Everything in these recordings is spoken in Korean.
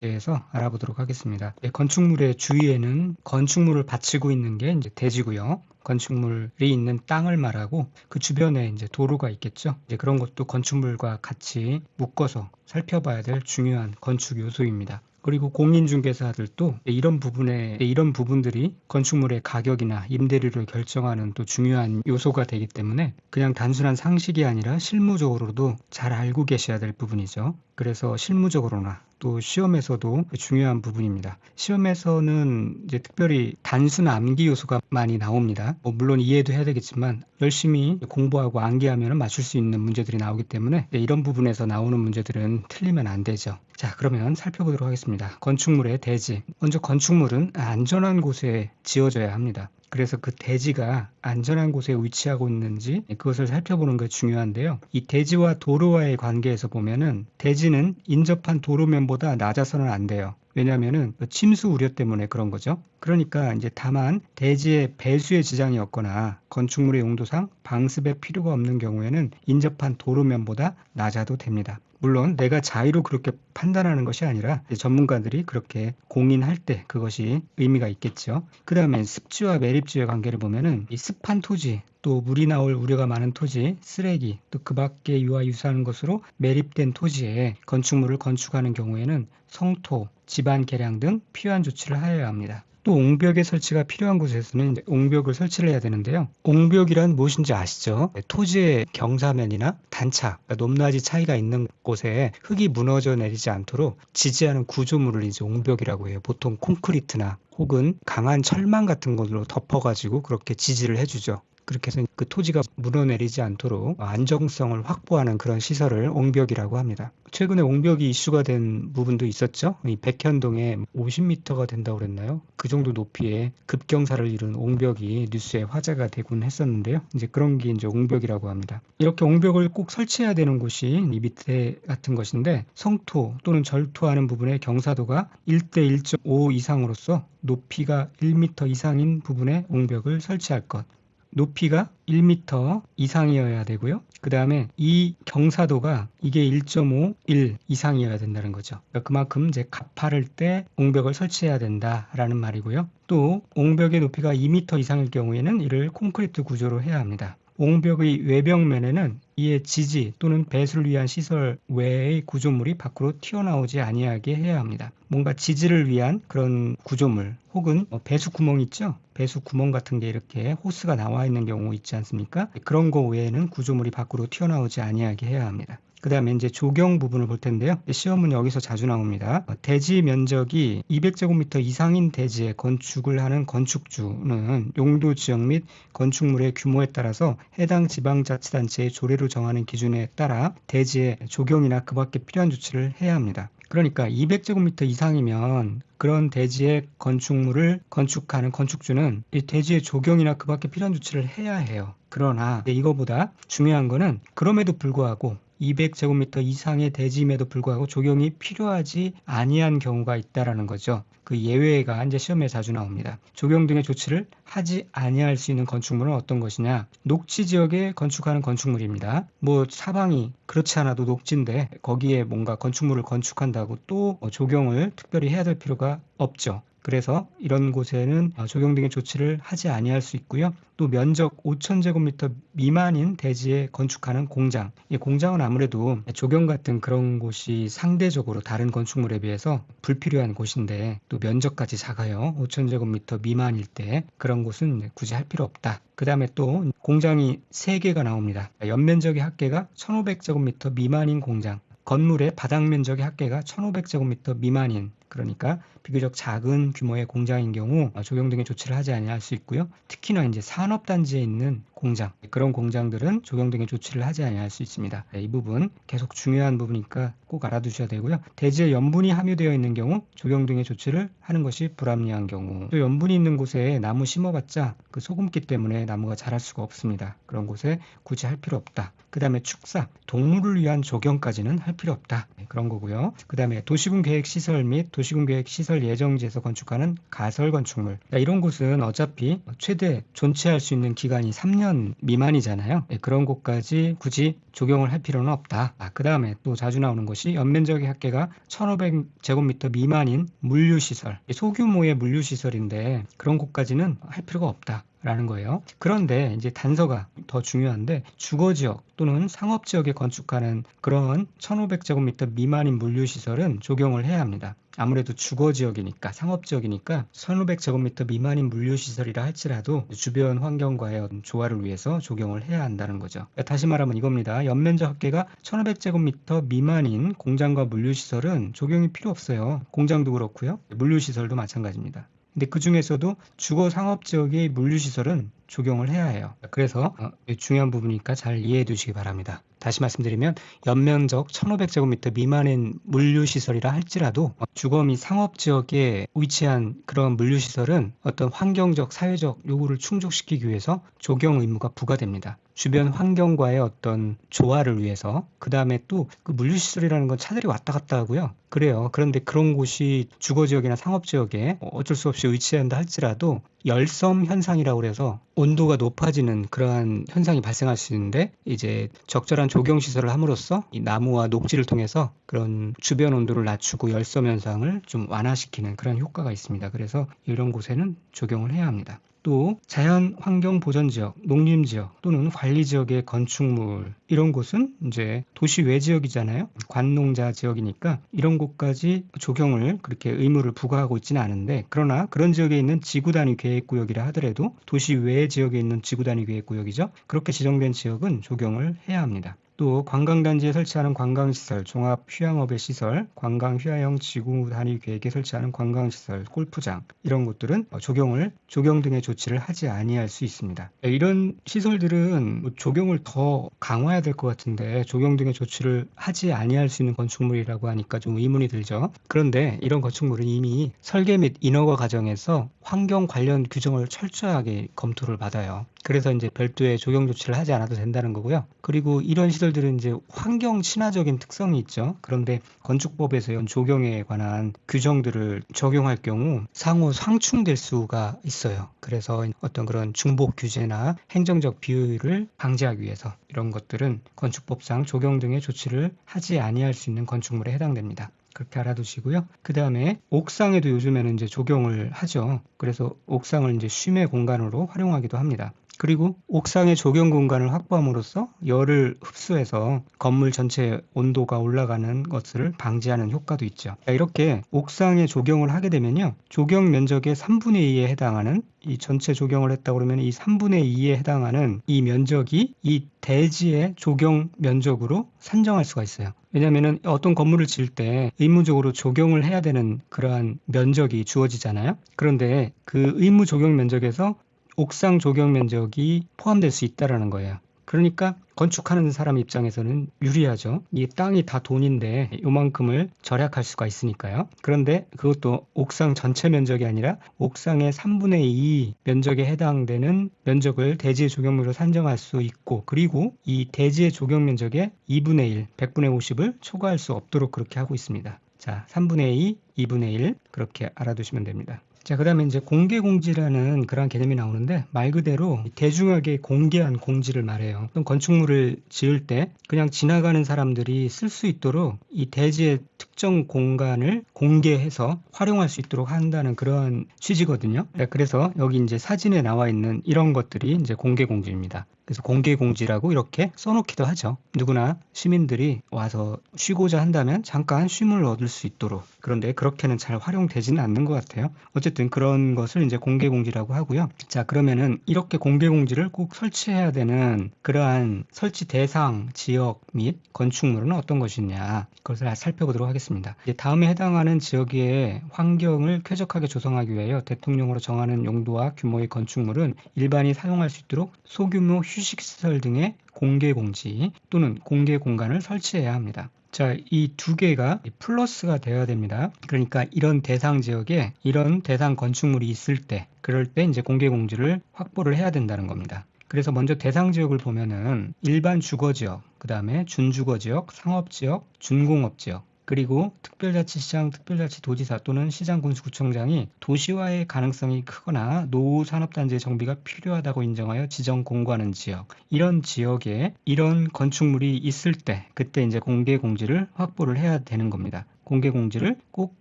대해서 알아보도록 하겠습니다. 건축물의 주위에는 건축물을 받치고 있는 게 이제 대지고요. 건축물이 있는 땅을 말하고 그 주변에 이제 도로가 있겠죠. 이제 그런 것도 건축물과 같이 묶어서 살펴봐야 될 중요한 건축 요소입니다. 그리고 공인중개사들도 이런 부분들이 건축물의 가격이나 임대료를 결정하는 또 중요한 요소가 되기 때문에 그냥 단순한 상식이 아니라 실무적으로도 잘 알고 계셔야 될 부분이죠. 그래서 실무적으로나 또 시험에서도 중요한 부분입니다. 시험에서는 이제 특별히 단순 암기 요소가 많이 나옵니다. 물론 이해도 해야 되겠지만 열심히 공부하고 암기하면 맞출 수 있는 문제들이 나오기 때문에 이런 부분에서 나오는 문제들은 틀리면 안 되죠. 자, 그러면 살펴보도록 하겠습니다. 건축물의 대지. 먼저 건축물은 안전한 곳에 지어져야 합니다. 그래서 그 대지가 안전한 곳에 위치하고 있는지 그것을 살펴보는 게 중요한데요. 이 대지와 도로와의 관계에서 보면은 대지는 인접한 도로면보다 낮아서는 안 돼요. 왜냐하면은 침수 우려 때문에 그런 거죠. 그러니까 이제 다만 대지의 배수의 지장이 없거나 건축물의 용도상 방습의 필요가 없는 경우에는 인접한 도로면보다 낮아도 됩니다. 물론 내가 자의로 그렇게 판단하는 것이 아니라 전문가들이 그렇게 공인할 때 그것이 의미가 있겠죠. 그 다음에 습지와 매립지의 관계를 보면은 이 습한 토지, 또 물이 나올 우려가 많은 토지, 쓰레기, 또 그 밖에 유사한 것으로 매립된 토지에 건축물을 건축하는 경우에는 성토, 지반 개량 등 필요한 조치를 하여야 합니다. 또 옹벽의 설치가 필요한 곳에서는 옹벽을 설치를 해야 되는데요. 옹벽이란 무엇인지 아시죠? 토지의 경사면이나 단차, 그러니까 높낮이 차이가 있는 곳에 흙이 무너져 내리지 않도록 지지하는 구조물을 이제 옹벽이라고 해요. 보통 콘크리트나 혹은 강한 철망 같은 걸로 덮어가지고 그렇게 지지를 해주죠. 그렇게 해서 그 토지가 무너내리지 않도록 안정성을 확보하는 그런 시설을 옹벽이라고 합니다. 최근에 옹벽이 이슈가 된 부분도 있었죠. 이 백현동에 50m가 된다고 그랬나요? 그 정도 높이에 급경사를 이룬 옹벽이 뉴스에 화제가 되곤 했었는데요. 이제 그런 게 이제 옹벽이라고 합니다. 이렇게 옹벽을 꼭 설치해야 되는 곳이 이 밑에 같은 것인데 성토 또는 절토하는 부분의 경사도가 1대 1.5 이상으로서 높이가 1m 이상인 부분에 옹벽을 설치할 것. 높이가 1m 이상이어야 되고요. 그 다음에 이 경사도가 이게 1.5, 1 이상이어야 된다는 거죠. 그러니까 그만큼 이제 가파를 때 옹벽을 설치해야 된다라는 말이고요. 또 옹벽의 높이가 2m 이상일 경우에는 이를 콘크리트 구조로 해야 합니다. 옹벽의 외벽면에는 이에 지지 또는 배수를 위한 시설 외의 구조물이 밖으로 튀어나오지 아니하게 해야 합니다. 뭔가 지지를 위한 그런 구조물 혹은 배수 구멍 있죠? 배수 구멍 같은 게 이렇게 호스가 나와 있는 경우 있지 않습니까? 그런 거 외에는 구조물이 밖으로 튀어나오지 아니하게 해야 합니다. 그 다음에 이제 조경 부분을 볼 텐데요. 시험은 여기서 자주 나옵니다. 대지 면적이 200제곱미터 이상인 대지에 건축을 하는 건축주는 용도 지역 및 건축물의 규모에 따라서 해당 지방자치단체의 조례로 정하는 기준에 따라 대지의 조경이나 그 밖에 필요한 조치를 해야 합니다. 그러니까 200제곱미터 이상이면 그런 대지의 건축물을 건축하는 건축주는 이 대지의 조경이나 그 밖에 필요한 조치를 해야 해요. 그러나 이거보다 중요한 거는 그럼에도 불구하고 200제곱미터 이상의 대지임에도 불구하고 조경이 필요하지 아니한 경우가 있다라는 거죠. 그 예외가 이제 시험에 자주 나옵니다. 조경 등의 조치를 하지 아니할 수 있는 건축물은 어떤 것이냐? 녹지 지역에 건축하는 건축물입니다. 사방이 그렇지 않아도 녹지인데 거기에 뭔가 건축물을 건축한다고 또 조경을 특별히 해야 될 필요가 없죠. 그래서 이런 곳에는 조경 등의 조치를 하지 아니할 수 있고요. 또 면적 5,000제곱미터 미만인 대지에 건축하는 공장. 이 공장은 아무래도 조경 같은 그런 곳이 상대적으로 다른 건축물에 비해서 불필요한 곳인데 또 면적까지 작아요. 5,000제곱미터 미만일 때 그런 곳은 굳이 할 필요 없다. 그 다음에 또 공장이 3개가 나옵니다. 연면적의 합계가 1,500제곱미터 미만인 공장. 건물의 바닥 면적의 합계가 1,500제곱미터 미만인 그러니까 비교적 작은 규모의 공장인 경우 조경 등의 조치를 하지 아니할 수 있고요. 특히나 이제 산업단지에 있는 공장, 그런 공장들은 조경 등의 조치를 하지 아니할 수 있습니다. 이 부분 계속 중요한 부분이니까 꼭 알아두셔야 되고요. 대지에 염분이 함유되어 있는 경우 조경 등의 조치를 하는 것이 불합리한 경우, 또 염분이 있는 곳에 나무 심어봤자 그 소금기 때문에 나무가 자랄 수가 없습니다. 그런 곳에 굳이 할 필요 없다. 그 다음에 축사, 동물을 위한 조경까지는 할 필요 없다. 그런 거고요. 그 다음에 도시군 계획 시설 및 도시군 계획 시설 예정지에서 건축하는 가설 건축물. 이런 곳은 어차피 최대 존치할 수 있는 기간이 3년 1000 미만이잖아요. 그런 곳까지 굳이 적용을 할 필요는 없다. 그 다음에 또 자주 나오는 것이 연면적의 합계가 1500제곱미터 미만인 물류시설, 소규모의 물류시설인데 그런 곳까지는 할 필요가 없다 라는 거예요. 그런데 이제 단서가 더 중요한데, 주거지역 또는 상업지역에 건축하는 그런 1500제곱미터 미만인 물류시설은 적용을 해야 합니다. 아무래도 주거지역이니까, 상업지역이니까 1500제곱미터 미만인 물류시설이라 할지라도 주변 환경과의 조화를 위해서 적용을 해야 한다는 거죠. 다시 말하면 이겁니다. 연면적 합계가 1500제곱미터 미만인 공장과 물류시설은 적용이 필요 없어요. 공장도 그렇고요. 물류시설도 마찬가지입니다. 근데 그 중에서도 주거 상업지역의 물류시설은 적용을 해야 해요. 그래서 중요한 부분이니까 잘 이해해 두시기 바랍니다. 다시 말씀드리면 연면적 1500제곱미터 미만인 물류시설이라 할지라도 주거 및 상업지역에 위치한 그런 물류시설은 어떤 환경적, 사회적 요구를 충족시키기 위해서 적용 의무가 부과됩니다. 주변 환경과의 어떤 조화를 위해서. 그 다음에 또 그 물류시설이라는 건 차들이 왔다 갔다 하고요. 그래요. 그런데 그런 곳이 주거지역이나 상업지역에 어쩔 수 없이 위치한다 할지라도 열섬 현상이라고 그래서 온도가 높아지는 그러한 현상이 발생할 수 있는데, 이제 적절한 조경 시설을 함으로써 이 나무와 녹지를 통해서 그런 주변 온도를 낮추고 열섬 현상을 좀 완화시키는 그런 효과가 있습니다. 그래서 이런 곳에는 적용을 해야 합니다. 또 자연환경보전지역, 농림지역 또는 관리지역의 건축물, 이런 곳은 이제 도시 외 지역이잖아요. 관농자 지역이니까 이런 곳까지 적용을 그렇게 의무를 부과하고 있지는 않은데, 그러나 그런 지역에 있는 지구단위 계획구역이라 하더라도 도시 외 지역에 있는 지구단위 계획구역이죠. 그렇게 지정된 지역은 적용을 해야 합니다. 또 관광단지에 설치하는 관광시설, 종합휴양업의 시설, 관광휴양형 지구단위 계획에 설치하는 관광시설, 골프장, 이런 곳들은 적용 등의 조치를 하지 아니할 수 있습니다. 이런 시설들은 적용을 더 강화해야 될 것 같은데 적용 등의 조치를 하지 아니할 수 있는 건축물이라고 하니까 좀 의문이 들죠. 그런데 이런 건축물은 이미 설계 및 인허가 과정에서 환경 관련 규정을 철저하게 검토를 받아요. 그래서 이제 별도의 적용 조치를 하지 않아도 된다는 거고요. 그리고 이런 시설들은 이제 환경 친화적인 특성이 있죠. 그런데 건축법에서 적용에 관한 규정들을 적용할 경우 상호 상충될 수가 있어요. 그래서 어떤 그런 중복 규제나 행정적 비효율을 방지하기 위해서 이런 것들은 건축법상 적용 등의 조치를 하지 아니할 수 있는 건축물에 해당됩니다. 그렇게 알아두시고요. 그 다음에 옥상에도 요즘에는 이제 적용을 하죠. 그래서 옥상을 이제 쉼의 공간으로 활용하기도 합니다. 그리고 옥상의 조경 공간을 확보함으로써 열을 흡수해서 건물 전체 온도가 올라가는 것을 방지하는 효과도 있죠. 이렇게 옥상에 조경을 하게 되면요, 조경 면적의 3분의 2에 해당하는, 이 전체 조경을 했다 그러면 이 3분의 2에 해당하는 이 면적이 이 대지의 조경 면적으로 산정할 수가 있어요. 왜냐하면 어떤 건물을 지을 때 의무적으로 조경을 해야 되는 그러한 면적이 주어지잖아요. 그런데 그 의무 조경 면적에서 옥상 조경 면적이 포함될 수 있다는 거예요. 그러니까 건축하는 사람 입장에서는 유리하죠. 이 땅이 다 돈인데 요만큼을 절약할 수가 있으니까요. 그런데 그것도 옥상 전체 면적이 아니라 옥상의 3분의 2 면적에 해당되는 면적을 대지의 조경으로 산정할 수 있고, 그리고 이 대지의 조경 면적의 2분의 1, 100분의 50을 초과할 수 없도록 그렇게 하고 있습니다. 자, 3분의 2, 2분의 1 그렇게 알아두시면 됩니다. 자, 그 다음에 이제 공개공지라는 그런 개념이 나오는데, 말 그대로 대중에게 공개한 공지를 말해요. 어떤 건축물을 지을 때 그냥 지나가는 사람들이 쓸 수 있도록 이 대지의 특정 공간을 공개해서 활용할 수 있도록 한다는 그런 취지거든요. 그래서 여기 이제 사진에 나와 있는 이런 것들이 이제 공개공지입니다. 그래서 공개공지라고 이렇게 써놓기도 하죠. 누구나 시민들이 와서 쉬고자 한다면 잠깐 쉼을 얻을 수 있도록. 그런데 그렇게는 잘 활용되지는 않는 것 같아요. 어쨌든 그런 것을 이제 공개공지라고 하고요. 자, 그러면은 이렇게 공개공지를 꼭 설치해야 되는 그러한 설치 대상, 지역 및 건축물은 어떤 것이냐, 그것을 살펴보도록 하겠습니다. 이제 다음에 해당하는 지역의 환경을 쾌적하게 조성하기 위하여 대통령으로 정하는 용도와 규모의 건축물은 일반이 사용할 수 있도록 소규모 휴식시설 등의 공개공지 또는 공개공간을 설치해야 합니다. 자, 이 두 개가 플러스가 되어야 됩니다. 그러니까 이런 대상 지역에 이런 대상 건축물이 있을 때, 그럴 때 이제 공개공지를 확보를 해야 된다는 겁니다. 그래서 먼저 대상 지역을 보면은 일반 주거지역, 그 다음에 준주거지역, 상업지역, 준공업지역, 그리고 특별자치시장, 특별자치도지사 또는 시장군수구청장이 도시화의 가능성이 크거나 노후산업단지의 정비가 필요하다고 인정하여 지정 공고하는 지역, 이런 지역에 이런 건축물이 있을 때 그때 이제 공개 공지를 확보를 해야 되는 겁니다. 공개 공지를 꼭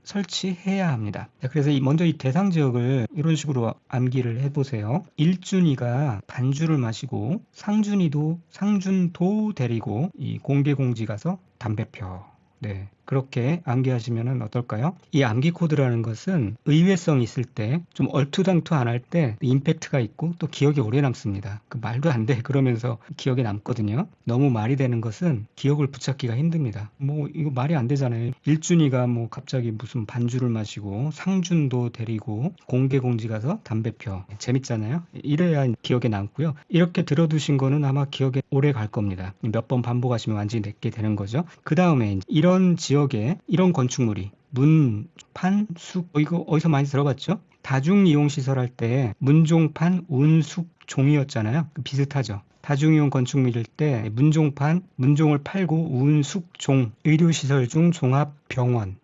설치해야 합니다. 그래서 먼저 이 대상 지역을 이런 식으로 암기를 해보세요. 1준이가 반주를 마시고 상준도 데리고 이 공개 공지 가서 담배 펴. 네, 그렇게 암기하시면 어떨까요? 이 암기 코드라는 것은 의외성이 있을 때 좀 얼토당토 안 할 때 임팩트가 있고 또 기억이 오래 남습니다. 그 말도 안 돼 그러면서 기억에 남거든요. 너무 말이 되는 것은 기억을 붙잡기가 힘듭니다. 뭐 이거 말이 안 되잖아요. 일준이가 뭐 갑자기 무슨 반주를 마시고 상준도 데리고 공개 공지 가서 담배 펴. 재밌잖아요. 이래야 기억에 남고요. 이렇게 들어두신 거는 아마 기억에 오래 갈 겁니다. 몇 번 반복하시면 완전히 내게 되는 거죠. 그 다음에 이런 지역에 이런 건축물이 문, 판, 숲, 이거 어디서 많이 들어봤죠? 다중이용시설 할 때 문종판, 운, 숲, 종이었잖아요. 비슷하죠. 다중이용 건축물일 때 문종판, 문종을 팔고 운, 숲, 종, 의료시설 중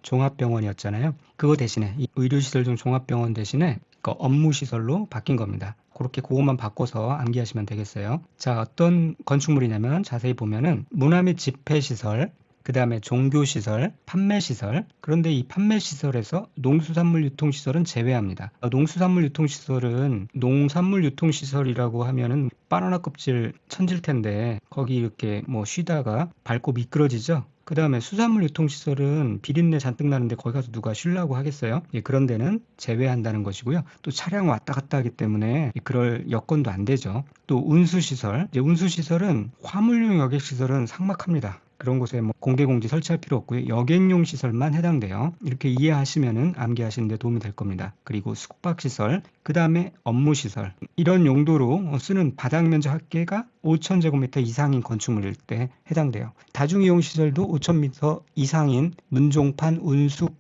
종합병원이었잖아요. 그거 대신에 이 의료시설 중 종합병원 대신에 그 업무시설로 바뀐 겁니다. 그렇게 그것만 바꿔서 암기하시면 되겠어요. 자, 어떤 건축물이냐면 자세히 보면은 문화 및 집회시설, 그 다음에 종교시설, 판매시설. 그런데 이 판매시설에서 농수산물 유통시설은 제외합니다. 농수산물 유통시설은 농산물 유통시설이라고 하면은 바나나 껍질 천질 텐데 거기 이렇게 뭐 쉬다가 밟고 미끄러지죠. 그 다음에 수산물 유통시설은 비린내 잔뜩 나는데 거기 가서 누가 쉬려고 하겠어요? 예, 그런 데는 제외한다는 것이고요. 또 차량 왔다 갔다 하기 때문에 그럴 여건도 안 되죠. 또 운수시설, 운수시설은 화물용 여객시설은 삭막합니다. 그런 곳에 뭐 공개공지 설치할 필요 없고요. 여객용 시설만 해당돼요. 이렇게 이해하시면은 암기하시는 데 도움이 될 겁니다. 그리고 숙박시설, 그 다음에 업무시설. 이런 용도로 쓰는 바닥 면적 합계가 5,000제곱미터 이상인 건축물일 때 해당돼요. 다중이용 시설도 5,000m 이상인 문종판, 운숙,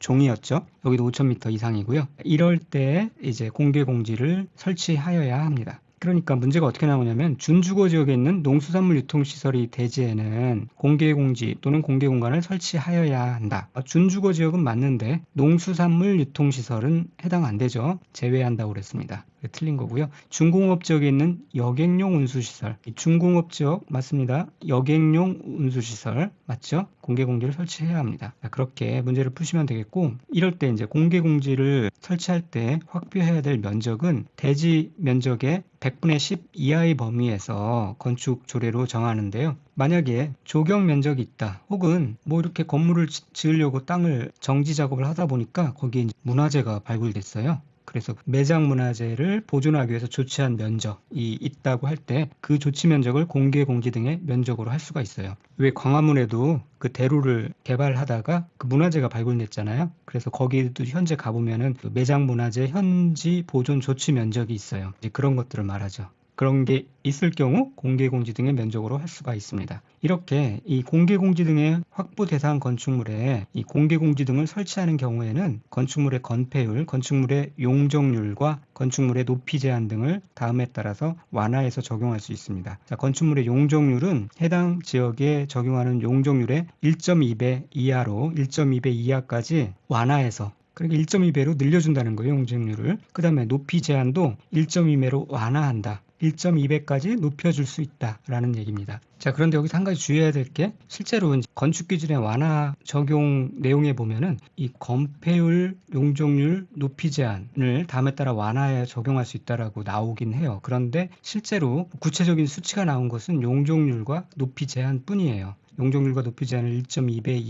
종이었죠. 여기도 5,000m 이상이고요. 이럴 때 이제 공개 공지를 설치하여야 합니다. 그러니까 문제가 어떻게 나오냐면 준주거 지역에 있는 농수산물 유통시설이 대지에는 공개공지 또는 공개공간을 설치하여야 한다. 준주거 지역은 맞는데 농수산물 유통시설은 해당 안 되죠. 제외한다고 그랬습니다. 틀린 거고요. 중공업 지역에 있는 여객용 운수시설. 중공업 지역 맞습니다. 여객용 운수시설 맞죠? 공개공지를 설치해야 합니다. 그렇게 문제를 푸시면 되겠고 이럴 때 이제 공개공지를 설치할 때 확보해야 될 면적은 대지 면적의 100분의 10 이하의 범위에서 건축 조례로 정하는데요. 만약에 조경 면적이 있다 혹은 뭐 이렇게 건물을 지으려고 땅을 정지 작업을 하다 보니까 거기에 문화재가 발굴됐어요. 그래서 매장 문화재를 보존하기 위해서 조치한 면적이 있다고 할 때 그 조치 면적을 공개 공지 등의 면적으로 할 수가 있어요. 왜 광화문에도 그 대로를 개발하다가 그 문화재가 발굴됐잖아요. 그래서 거기도 현재 가보면은 그 매장 문화재 현지 보존 조치 면적이 있어요. 이제 그런 것들을 말하죠. 그런 게 있을 경우 공개공지 등의 면적으로 할 수가 있습니다. 이렇게 이 공개공지 등의 확보 대상 건축물에 이 공개공지 등을 설치하는 경우에는 건축물의 건폐율, 건축물의 용적률과 건축물의 높이 제한 등을 다음에 따라서 완화해서 적용할 수 있습니다. 자, 건축물의 용적률은 해당 지역에 적용하는 용적률의 1.2배 이하로 1.2배 이하까지 완화해서 그러니까 1.2배로 늘려준다는 거예요, 용적률을. 그 다음에 높이 제한도 1.2배로 완화한다. 1.2배까지 높여줄 수 있다라는 얘기입니다. 자, 그런데 여기서 한 가지 주의해야 될 게 실제로 건축기준의 완화 적용 내용에 보면은 이 건폐율, 용적률, 높이 제한을 다음에 따라 완화해 적용할 수 있다라고 나오긴 해요. 그런데 실제로 구체적인 수치가 나온 것은 용적률과 높이 제한 뿐이에요. 용적률과 높이 제한을 1.2배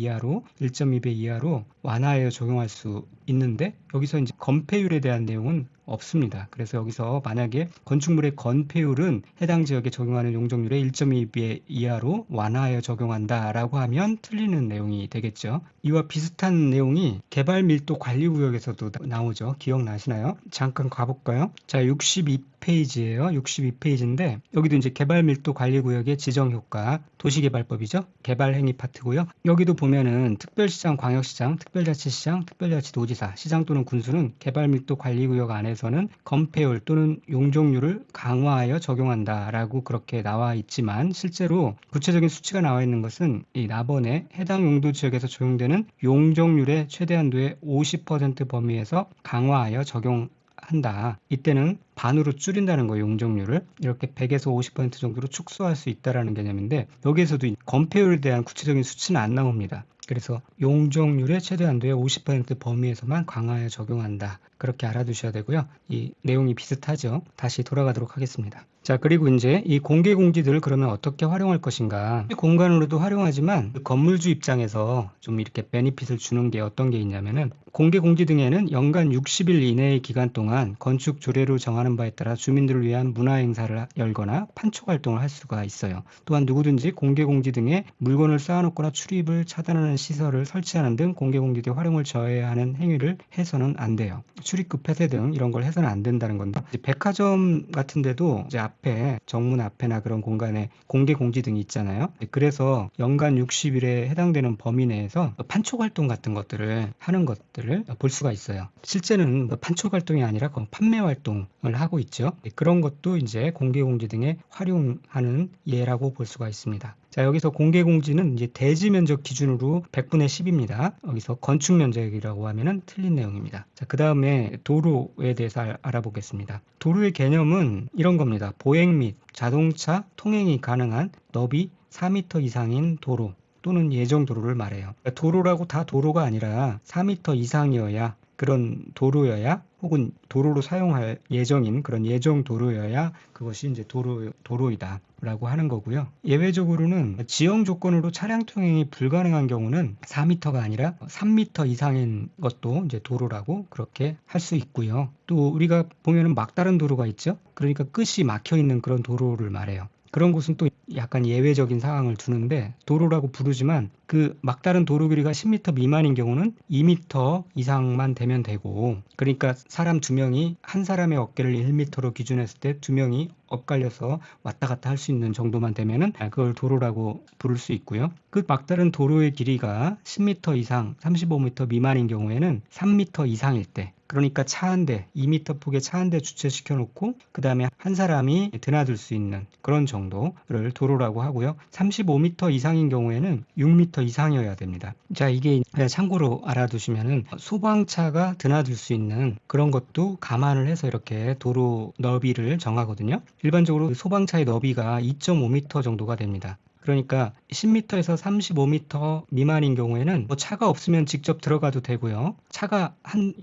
이하로 완화하여 적용할 수 있는데 여기서 이제 건폐율에 대한 내용은 없습니다. 그래서 여기서 만약에 건축물의 건폐율은 해당 지역에 적용하는 용적률의 1.2배 이하로 완화하여 적용한다라고 하면 틀리는 내용이 되겠죠. 이와 비슷한 내용이 개발밀도 관리구역에서도 나오죠. 기억나시나요? 잠깐 가볼까요? 자, 62페이지 62페이지예요. 62페이지인데 여기도 이제 개발밀도 관리구역의 지정효과, 도시개발법이죠. 개발행위 파트고요. 여기도 보면은 특별시장, 광역시장, 특별자치시장, 특별자치도지사, 시장 또는 군수는 개발밀도 관리구역 안에서는 건폐율 또는 용적률을 강화하여 적용한다라고 그렇게 나와 있지만 실제로 구체적인 수치가 나와 있는 것은 이 나번에 해당 용도 지역에서 적용되는 용적률의 최대 한도의 50% 범위에서 강화하여 적용한다. 이때는 반으로 줄인다는 거예요. 용적률을 이렇게 100에서 50% 정도로 축소할 수 있다라는 개념인데 여기에서도 건폐율에 대한 구체적인 수치는 안 나옵니다. 그래서 용적률의 최대 한도의 50% 범위에서만 강화하여 적용한다. 그렇게 알아두셔야 되고요. 이 내용이 비슷하죠. 다시 돌아가도록 하겠습니다. 자, 그리고 이제 이 공개 공지들을 그러면 어떻게 활용할 것인가? 공간으로도 활용하지만 건물주 입장에서 좀 이렇게 베니핏을 주는 게 어떤 게 있냐면은 공개 공지 등에는 연간 60일 이내의 기간 동안 건축 조례로 정하는 바에 따라 주민들을 위한 문화 행사를 열거나 판촉 활동을 할 수가 있어요. 또한 누구든지 공개 공지 등에 물건을 쌓아놓거나 출입을 차단하는 시설을 설치하는 등 공개 공지 등 활용을 저해하는 행위를 해서는 안 돼요. 출입구 폐쇄 등 이런 걸 해서는 안 된다는 건데 백화점 같은 데도 이제 앞에 정문 앞에나 그런 공간에 공개 공지 등이 있잖아요. 그래서 연간 60일에 해당되는 범위 내에서 판촉 활동 같은 것들을 하는 것들을 볼 수가 있어요. 실제는 판촉 활동이 아니라 판매 활동을 하고 있죠. 그런 것도 이제 공개 공지 등에 활용하는 예라고 볼 수가 있습니다. 자, 여기서 공개 공지는 이제 대지 면적 기준으로 100분의 10입니다. 여기서 건축 면적이라고 하면은 틀린 내용입니다. 자, 그 다음에 도로에 대해서 알아보겠습니다. 도로의 개념은 이런 겁니다. 보행 및 자동차 통행이 가능한 너비 4m 이상인 도로 또는 예정 도로를 말해요. 도로라고 다 도로가 아니라 4m 이상이어야 그런 도로여야 혹은 도로로 사용할 예정인 그런 예정 도로여야 그것이 이제 도로이다 라고 하는 거고요. 예외적으로는 지형 조건으로 차량 통행이 불가능한 경우는 4m가 아니라 3m 이상인 것도 이제 도로라고 그렇게 할 수 있고요. 또 우리가 보면은 막다른 도로가 있죠. 그러니까 끝이 막혀 있는 그런 도로를 말해요. 그런 곳은 또 약간 예외적인 상황을 두는데 도로라고 부르지만 그 막다른 도로 길이가 10m 미만인 경우는 2m 이상만 되면 되고 그러니까 사람 2명이 한 사람의 어깨를 1m로 기준했을 때 2명이 엇갈려서 왔다 갔다 할 수 있는 정도만 되면은 그걸 도로라고 부를 수 있고요. 그 막다른 도로의 길이가 10m 이상 35m 미만인 경우에는 3m 이상일 때 그러니까 차 한 대, 2m 폭의 차 한 대 주차시켜 놓고 그 다음에 한 사람이 드나들 수 있는 그런 정도를 도로라고 하고요. 35m 이상인 경우에는 6m 이상이어야 됩니다. 자, 이게 참고로 알아두시면은 소방차가 드나들 수 있는 그런 것도 감안을 해서 이렇게 도로 너비를 정하거든요. 일반적으로 소방차의 너비가 2.5m 정도가 됩니다. 그러니까 10m에서 35m 미만인 경우에는 뭐 차가 없으면 직접 들어가도 되고요. 차가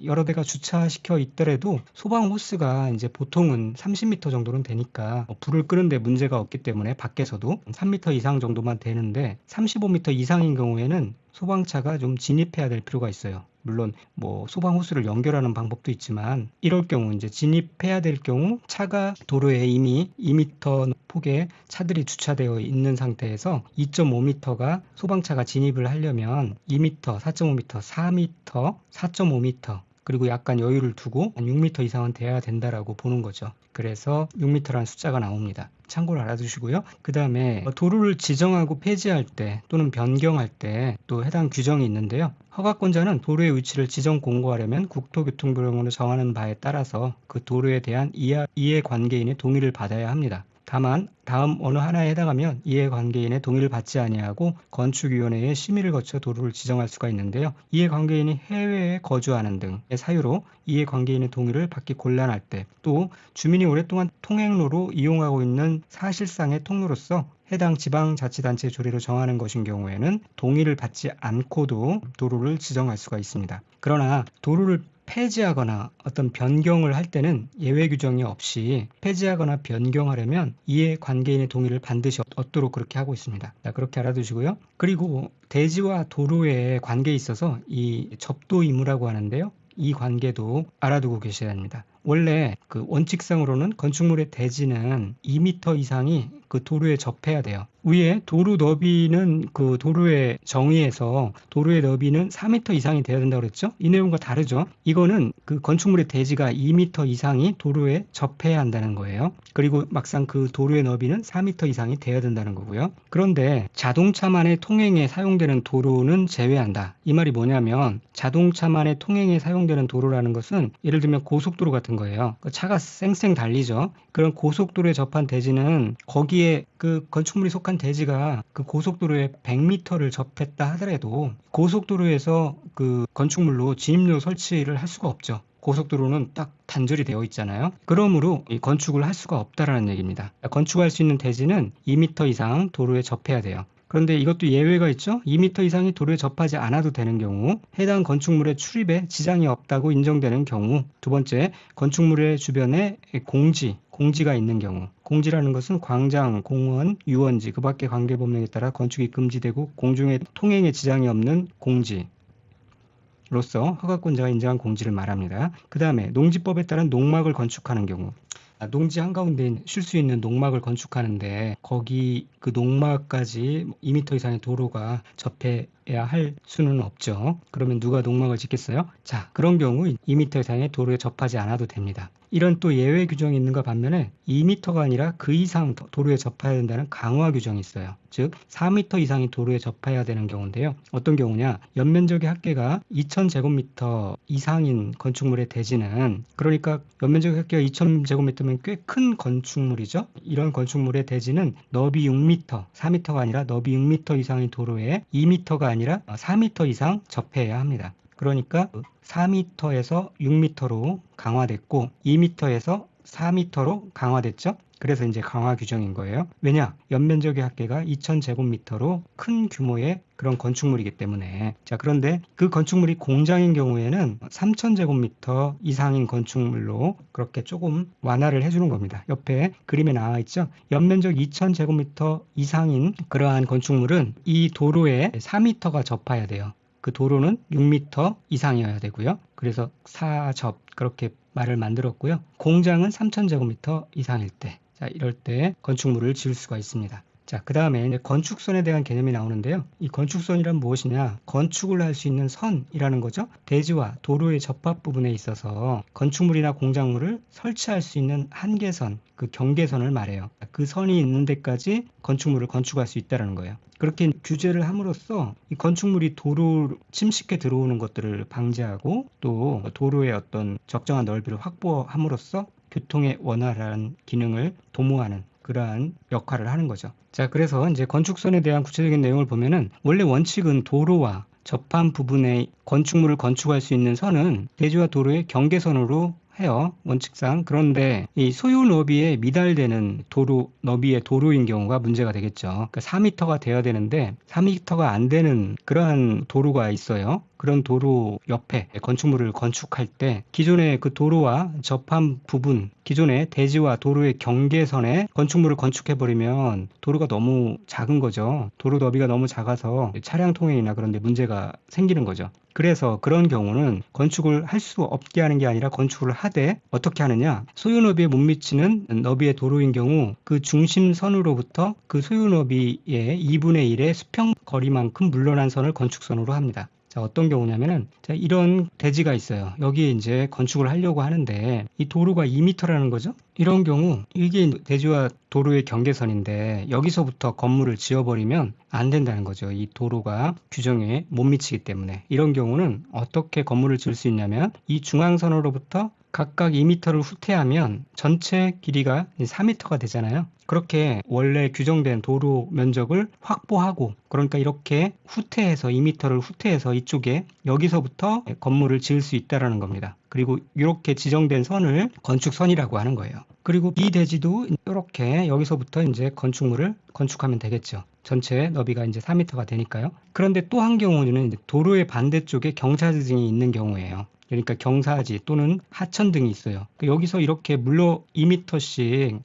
여러 대가 주차시켜 있더라도 소방 호스가 이제 보통은 30m 정도는 되니까 불을 끄는데 문제가 없기 때문에 밖에서도 3m 이상 정도만 되는데 35m 이상인 경우에는 소방차가 좀 진입해야 될 필요가 있어요. 물론 뭐 소방 호스를 연결하는 방법도 있지만 이럴 경우 이제 진입해야 될 경우 차가 도로에 이미 2m 폭의 차들이 주차되어 있는 상태에서 2.5m가 소방차가 진입을 하려면 2m, 4.5m, 4m, 4.5m 그리고 약간 여유를 두고 6m 이상은 돼야 된다라고 보는 거죠. 그래서 6m라는 숫자가 나옵니다. 참고로 알아두시고요. 그 다음에 도로를 지정하고 폐지할 때 또는 변경할 때 또 해당 규정이 있는데요. 허가권자는 도로의 위치를 지정 공고하려면 국토교통부령으로 정하는 바에 따라서 그 도로에 대한 이해관계인의 동의를 받아야 합니다. 다만 다음 어느 하나에 해당하면 이해관계인의 동의를 받지 아니하고 건축위원회의 심의를 거쳐 도로를 지정할 수가 있는데요. 이해관계인이 해외에 거주하는 등의 사유로 이해관계인의 동의를 받기 곤란할 때 또 주민이 오랫동안 통행로로 이용하고 있는 사실상의 통로로서 해당 지방자치단체 조례로 정하는 것인 경우에는 동의를 받지 않고도 도로를 지정할 수가 있습니다. 그러나 도로를 폐지하거나 어떤 변경을 할 때는 예외 규정이 없이 폐지하거나 변경하려면 이해관계인의 동의를 반드시 얻도록 그렇게 하고 있습니다. 자, 그렇게 알아두시고요. 그리고 대지와 도로의 관계에 있어서 이 접도 의무라고 하는데요. 이 관계도 알아두고 계셔야 합니다. 원래 그 원칙상으로는 건축물의 대지는 2m 이상이 그 도로에 접해야 돼요. 위에 도로 너비는 그 도로의 정의에서 도로의 너비는 4m 이상이 돼야 된다고 그랬죠? 이 내용과 다르죠? 이거는 그 건축물의 대지가 2m 이상이 도로에 접해야 한다는 거예요. 그리고 막상 그 도로의 너비는 4m 이상이 돼야 된다는 거고요. 그런데 자동차만의 통행에 사용되는 도로는 제외한다. 이 말이 뭐냐면 자동차만의 통행에 사용되는 도로라는 것은 예를 들면 고속도로 같은 거예요. 차가 쌩쌩 달리죠. 그런 고속도로에 접한 대지는 거기에 그 건축물이 속한 대지가 그 고속도로에 100m를 접했다 하더라도 고속도로에서 그 건축물로 진입로 설치를 할 수가 없죠. 고속도로는 딱 단절이 되어 있잖아요. 그러므로 이 건축을 할 수가 없다라는 얘기입니다. 건축할 수 있는 대지는 2m 이상 도로에 접해야 돼요. 그런데 이것도 예외가 있죠. 2m 이상이 도로에 접하지 않아도 되는 경우, 해당 건축물의 출입에 지장이 없다고 인정되는 경우, 두 번째, 건축물의 주변에 공지가 있는 경우. 공지라는 것은 광장, 공원, 유원지, 그 밖의 관계법령에 따라 건축이 금지되고 공중의 통행에 지장이 없는 공지. 로서 허가권자가 인정한 공지를 말합니다. 그 다음에 농지법에 따른 농막을 건축하는 경우, 농지 한가운데 쉴 수 있는 농막을 건축하는데 거기 그 농막까지 2m 이상의 도로가 접해야 할 수는 없죠. 그러면 누가 농막을 짓겠어요? 자, 그런 경우 2m 이상의 도로에 접하지 않아도 됩니다. 이런 또 예외 규정이 있는가 반면에 2m가 아니라 그 이상 도로에 접해야 된다는 강화 규정이 있어요. 즉 4m 이상이 도로에 접해야 되는 경우인데요. 어떤 경우냐? 연면적의 합계가 2000제곱미터 이상인 건축물의 대지는, 그러니까 연면적의 합계가 2000제곱미터면 꽤 큰 건축물이죠. 이런 건축물의 대지는 너비 6m, 4m가 아니라 너비 6m 이상의 도로에 2m가 아니라 4m 이상 접해야 합니다. 그러니까 4m에서 6m로 강화됐고 2m에서 4m로 강화됐죠. 그래서 이제 강화 규정인 거예요. 왜냐? 연면적의 합계가 2000제곱미터로 큰 규모의 그런 건축물이기 때문에. 자, 그런데 그 건축물이 공장인 경우에는 3000제곱미터 이상인 건축물로 그렇게 조금 완화를 해주는 겁니다. 옆에 그림에 나와 있죠. 연면적 2000제곱미터 이상인 그러한 건축물은 이 도로에 4m가 접해야 돼요. 그 도로는 6m 이상이어야 되고요. 그래서 4접 그렇게 말을 만들었고요. 공장은 3000제곱미터 이상일 때, 자, 이럴 때 건축물을 지을 수가 있습니다. 자, 그 다음에 건축선에 대한 개념이 나오는데요. 이 건축선이란 무엇이냐? 건축을 할 수 있는 선이라는 거죠. 대지와 도로의 접합 부분에 있어서 건축물이나 공작물을 설치할 수 있는 한계선, 그 경계선을 말해요. 그 선이 있는 데까지 건축물을 건축할 수 있다는 거예요. 그렇게 규제를 함으로써 이 건축물이 도로 침식해 들어오는 것들을 방지하고 또 도로의 어떤 적정한 넓이를 확보함으로써 교통의 원활한 기능을 도모하는 그러한 역할을 하는 거죠. 자, 그래서 이제 건축선에 대한 구체적인 내용을 보면은 원래 원칙은 도로와 접한 부분에 건축물을 건축할 수 있는 선은 대지와 도로의 경계선으로 해요. 원칙상. 그런데 이 소유 너비에 미달되는 도로 너비의 도로인 경우가 문제가 되겠죠. 그러니까 4m가 돼야 되는데 4m가 안 되는 그러한 도로가 있어요. 그런 도로 옆에 건축물을 건축할 때 기존의 그 도로와 접한 부분, 기존의 대지와 도로의 경계선에 건축물을 건축해버리면 도로가 너무 작은 거죠. 도로 너비가 너무 작아서 차량 통행이나 그런 데 문제가 생기는 거죠. 그래서 그런 경우는 건축을 할 수 없게 하는 게 아니라 건축을 하되 어떻게 하느냐? 소유 너비에 못 미치는 너비의 도로인 경우 그 중심선으로부터 그 소유 너비의 2분의 1의 수평 거리만큼 물러난 선을 건축선으로 합니다. 자, 어떤 경우냐면은, 자, 이런 대지가 있어요. 여기에 이제 건축을 하려고 하는데, 이 도로가 2m라는 거죠? 이런 경우, 이게 대지와 도로의 경계선인데, 여기서부터 건물을 지어버리면 안 된다는 거죠. 이 도로가 규정에 못 미치기 때문에. 이런 경우는 어떻게 건물을 지을 수 있냐면, 이 중앙선으로부터 각각 2m를 후퇴하면 전체 길이가 4m가 되잖아요. 그렇게 원래 규정된 도로 면적을 확보하고, 그러니까 이렇게 후퇴해서 2m를 후퇴해서 이쪽에 여기서부터 건물을 지을 수 있다라는 겁니다. 그리고 이렇게 지정된 선을 건축선이라고 하는 거예요. 그리고 이 대지도 이렇게 여기서부터 이제 건축물을 건축하면 되겠죠. 전체 너비가 이제 4m가 되니까요. 그런데 또 한 경우는 도로의 반대쪽에 경사지등이 있는 경우예요. 그러니까 경사지 또는 하천등이 있어요. 여기서 이렇게 2m씩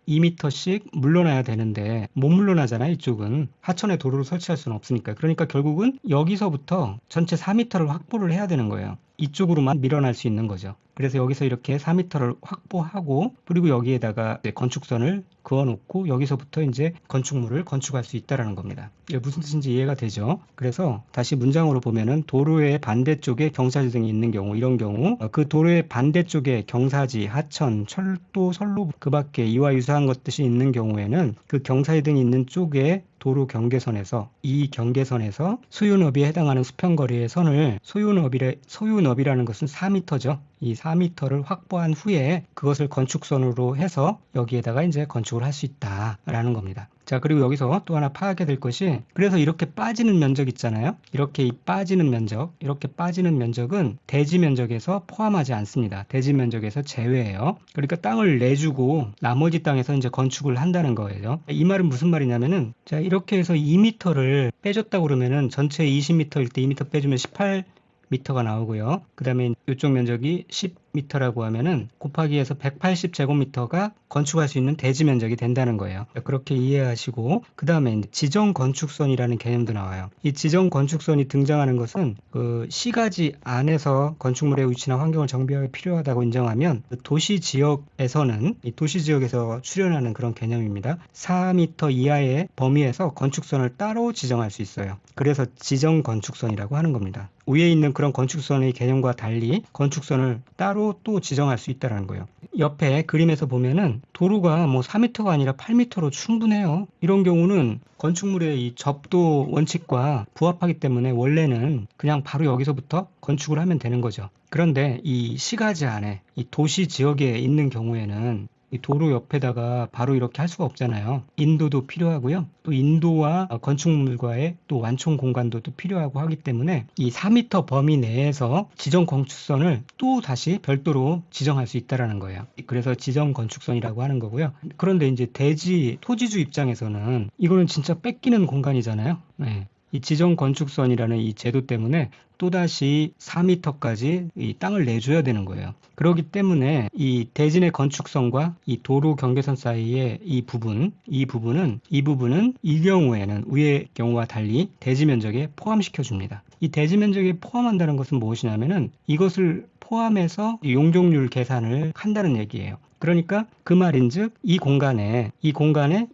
물러나야 되는데 못 물러나잖아요. 이쪽은 하천에 도로를 설치할 수는 없으니까. 그러니까 결국은 여기서부터 전체 4m를 확보를 해야 되는 거예요. 이쪽으로만 밀어날 수 있는 거죠. 그래서 여기서 이렇게 4m를 확보하고 그리고 여기에다가 건축선을 그어놓고 여기서부터 이제 건축물을 건축할 수 있다라는 겁니다. 이게 무슨 뜻인지 이해가 되죠? 그래서 다시 문장으로 보면은 도로의 반대쪽에 경사지 등이 있는 경우, 이런 경우 그 도로의 반대쪽에 경사지, 하천, 철도, 선로 그 밖에 이와 유사한 것들이 있는 경우에는 그 경사지 등이 있는 쪽에 도로 경계선에서, 이 경계선에서 소유너비에 해당하는 수평거리의 선을, 소유너비라는 것은 4m죠. 이 4m를 확보한 후에 그것을 건축선으로 해서 여기에다가 이제 건축을 할 수 있다라는 겁니다. 자, 그리고 여기서 또 하나 파악해야 될 것이, 그래서 이렇게 빠지는 면적 있잖아요. 이렇게 빠지는 면적은 대지 면적에서 포함하지 않습니다. 대지 면적에서 제외해요. 그러니까 땅을 내주고 나머지 땅에서 이제 건축을 한다는 거예요. 이 말은 무슨 말이냐면은, 자, 이렇게 해서 2m를 빼줬다고 그러면은 전체 20m일 때 2m 빼주면 18m가 나오고요. 그 다음에 이쪽 면적이 10m라고 하면은 곱하기 해서 180제곱미터가 건축할 수 있는 대지 면적이 된다는 거예요. 그렇게 이해하시고, 그 다음에 지정 건축선이라는 개념도 나와요. 이 지정 건축선이 등장하는 것은 그 시가지 안에서 건축물의 위치나 환경을 정비하기 필요하다고 인정하면, 그 도시 지역에서는, 이 도시 지역에서 출현하는 그런 개념입니다. 4m 이하의 범위에서 건축선을 따로 지정할 수 있어요. 그래서 지정 건축선이라고 하는 겁니다. 위에 있는 그런 건축선의 개념과 달리 건축선을 따로 또 지정할 수 있다는 거예요. 옆에 그림에서 보면은 도로가 뭐 4m가 아니라 8m로 충분해요. 이런 경우는 건축물의 이 접도 원칙과 부합하기 때문에 원래는 그냥 바로 여기서부터 건축을 하면 되는 거죠. 그런데 이 시가지 안에, 이 도시 지역에 있는 경우에는 이 도로 옆에다가 바로 이렇게 할 수가 없잖아요. 인도도 필요하고요. 또 인도와 건축물과의 또 완충 공간도 또 필요하고 하기 때문에 이 4m 범위 내에서 지정 건축선을 또 다시 별도로 지정할 수 있다라는 거예요. 그래서 지정 건축선이라고 하는 거고요. 그런데 이제 대지 토지주 입장에서는 이거는 진짜 뺏기는 공간이잖아요. 네. 이 지정 건축선이라는 이 제도 때문에 또다시 4m까지 이 땅을 내줘야 되는 거예요. 그렇기 때문에 이 대진의 건축선과 이 도로 경계선 사이의 이 부분은 이 경우에는 위의 경우와 달리 대지 면적에 포함시켜 줍니다. 이 대지 면적에 포함한다는 것은 무엇이냐면은 이것을 포함해서 용적률 계산을 한다는 얘기예요. 그러니까 그 말인즉 이 공간에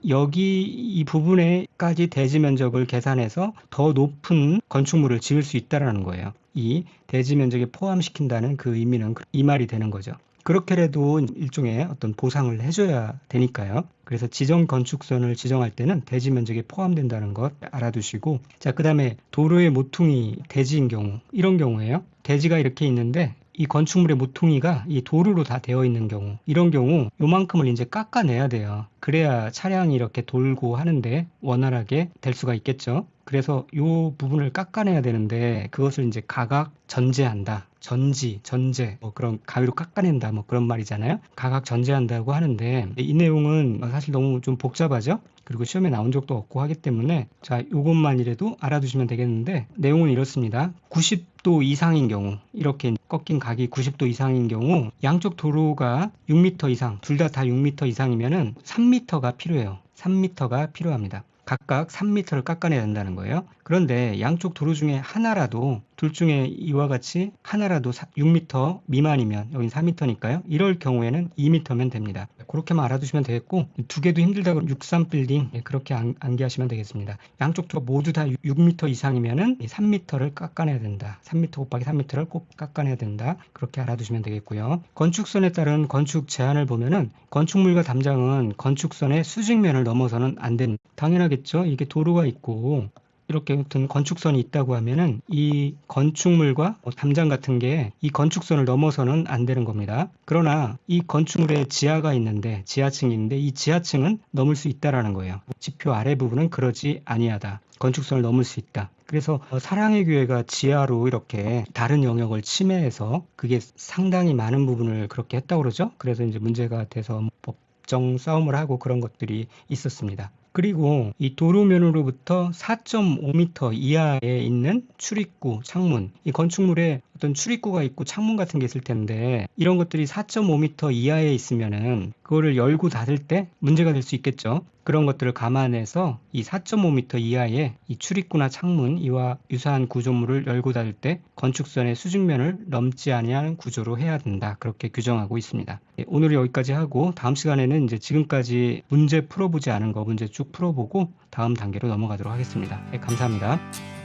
여기 이 부분에까지 대지 면적을 계산해서 더 높은 건축물을 지을 수 있다라는 거예요. 이 대지 면적에 포함시킨다는 그 의미는 이 말이 되는 거죠. 그렇게라도 일종의 어떤 보상을 해줘야 되니까요. 그래서 지정 건축선을 지정할 때는 대지 면적에 포함된다는 것 알아두시고, 자, 그 다음에 도로의 모퉁이 대지인 경우, 이런 경우에요. 대지가 이렇게 있는데 이 건축물의 모퉁이가 이 도로로 다 되어 있는 경우, 이런 경우 요만큼을 이제 깎아내야 돼요. 그래야 차량이 이렇게 돌고 하는데 원활하게 될 수가 있겠죠. 그래서 요 부분을 깎아내야 되는데 그것을 이제 가각 전제한다. 전제, 뭐 그런 가위로 깎아낸다, 뭐 그런 말이잖아요. 가각 전제한다고 하는데 이 내용은 사실 너무 좀 복잡하죠. 그리고 시험에 나온 적도 없고 하기 때문에, 자, 요것만이라도 알아두시면 되겠는데, 내용은 이렇습니다. 90도 이상인 경우, 이렇게 꺾인 각이 90도 이상인 경우 양쪽 도로가 6m 이상, 둘 다 6m 이상이면은 3m가 필요해요. 3m가 필요합니다. 각각 3m를 깎아내야 된다는 거예요. 그런데 양쪽 도로 중에 하나라도, 둘 중에 이와 같이 하나라도 6m 미만이면, 여긴 4m니까요. 이럴 경우에는 2m면 됩니다. 그렇게만 알아두시면 되겠고, 두 개도 힘들다 그러면 63빌딩, 그렇게 암기하시면 되겠습니다. 양쪽 도로 모두 다 6m 이상이면은 3m를 깎아내야 된다. 3m 곱하기 3m를 꼭 깎아내야 된다. 그렇게 알아두시면 되겠고요. 건축선에 따른 건축 제한을 보면은 건축물과 담장은 건축선의 수직면을 넘어서는 안 됩니다. 당연하겠죠. 이게 도로가 있고 이렇게 같은 건축선이 있다고 하면은 이 건축물과 담장 같은 게 이 건축선을 넘어서는 안 되는 겁니다. 그러나 이 건축물에 지하가 있는데, 지하층이 있는데 이 지하층은 넘을 수 있다라는 거예요. 지표 아래 부분은 그러지 아니하다. 건축선을 넘을 수 있다. 그래서 사랑의 교회가 지하로 이렇게 다른 영역을 침해해서 그게 상당히 많은 부분을 그렇게 했다고 그러죠. 그래서 이제 문제가 돼서 법정 싸움을 하고 그런 것들이 있었습니다. 그리고 이 도로면으로부터 4.5m 이하에 있는 출입구, 창문, 이 건축물에 어떤 출입구가 있고 창문 같은 게 있을 텐데 이런 것들이 4.5m 이하에 있으면은 그거를 열고 닫을 때 문제가 될 수 있겠죠. 그런 것들을 감안해서 이 4.5m 이하의 이 출입구나 창문 이와 유사한 구조물을 열고 닫을 때 건축선의 수직면을 넘지 아니하는 구조로 해야 된다. 그렇게 규정하고 있습니다. 오늘 여기까지 하고 다음 시간에는 이제 지금까지 문제 풀어보지 않은 거 문제 쭉 풀어보고 다음 단계로 넘어가도록 하겠습니다. 감사합니다.